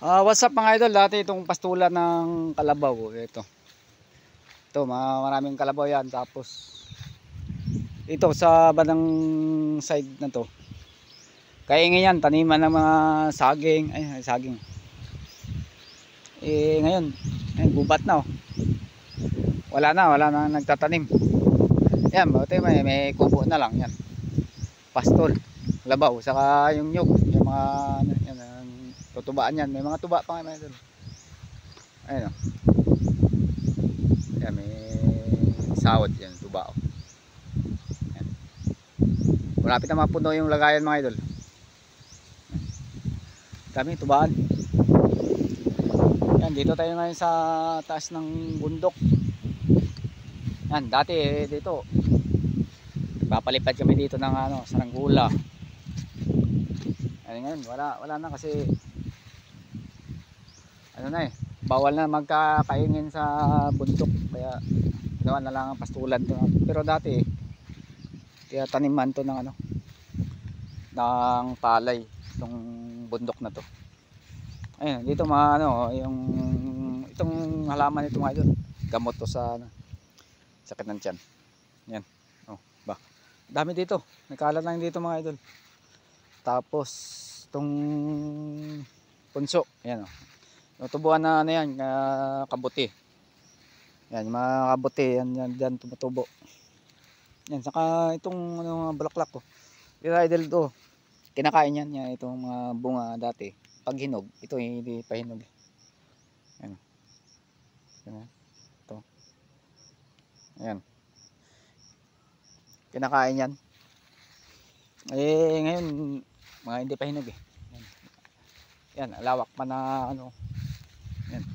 What's up mga idol, dati itong pastulan ng kalabaw, ito maraming kalabaw yan. Tapos ito sa bandang side na to, kaingin yan, taniman ng mga saging, saging. Ngayon gubat na, wala na nagtatanim yan. Buti may kubo na lang yan, pastol, kalabaw, saka yung nyug, yung mga yan, tutubaan yan. May mga tuba pa nga doon. Ayun, yan, may sawod yan, tuba. Yan. Malapit na mapuno yung lagayan mga idol. Dami tubaan. Yan, dito tayo ngayon sa taas ng bundok. Yan, dati dito papalipad kami dito ng saranggula. Ngayon wala na kasi bawal na magkakaingin sa bundok, kaya ginawa na lang ang pastulan to. Pero dati kaya taniman to ng ng palay itong bundok na to. Ayun, dito yung itong halaman nito mga idol, gamot to sa sakit ng tiyan. Yan, dami dito, nakalat lang dito mga idol. Tapos itong punso, yan yung tubuan na yan, kabuti. Yan, yung mga kabuti, yan dyan tumutubo. Yan, saka itong bulaklak ko. Yung idol to, kinakain yan, itong mga bunga dati. Pag hinog, ito hindi pa hinog. Yan. Yan, ito. Ayan. Kinakain yan. Ngayon, mga hindi pa hinog . Yan, lawak pa na yan.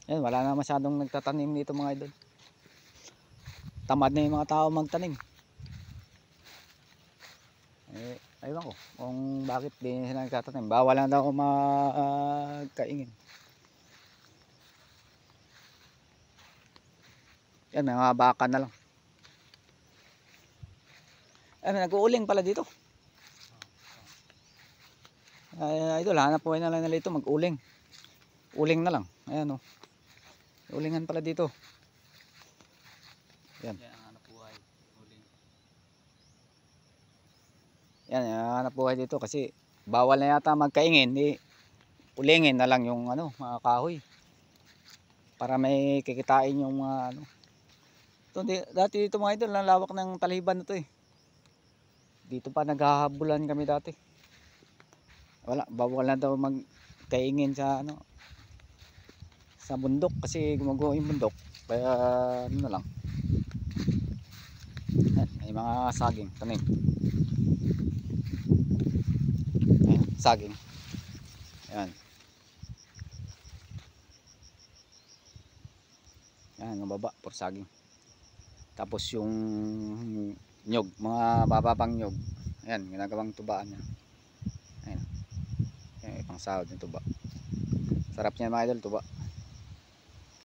Yan, wala na masyadong nagtatanim dito mga idol. Tamad na yung mga tao magtanim. Ayun ko kung bakit di sila nagtatanim. Bawal lang daw magkaingin. Yan, mga baka na lang. Nag-uuling pala dito. Idol, hanap po na lang nila ito, mag-uling. Uling na lang. Ayan ulingan pala dito. Yan. Hanap buhay, uling. Yan, hanap buhay dito kasi bawal na yata magkaingin. Ulingin na lang yung mga kahoy. Para may kikitain yung mga dati dito mga idol, ang lawak ng taliban na to . Dito pa naghahabulan kami dati. Bawal na daw magkaingin sa sa bundok kasi gumuguho yung bundok. Kaya na lang. Yan, may mga saging tanim. Ayan, saging. Ayan. Yan, ang baba por saging. Tapos yung nyog, mga bababang nyog. Ayan, ginagawang tubaan niya. Ayan. Ayan, pang sahod ng tuba. Sarap niyan mga idol, tuba.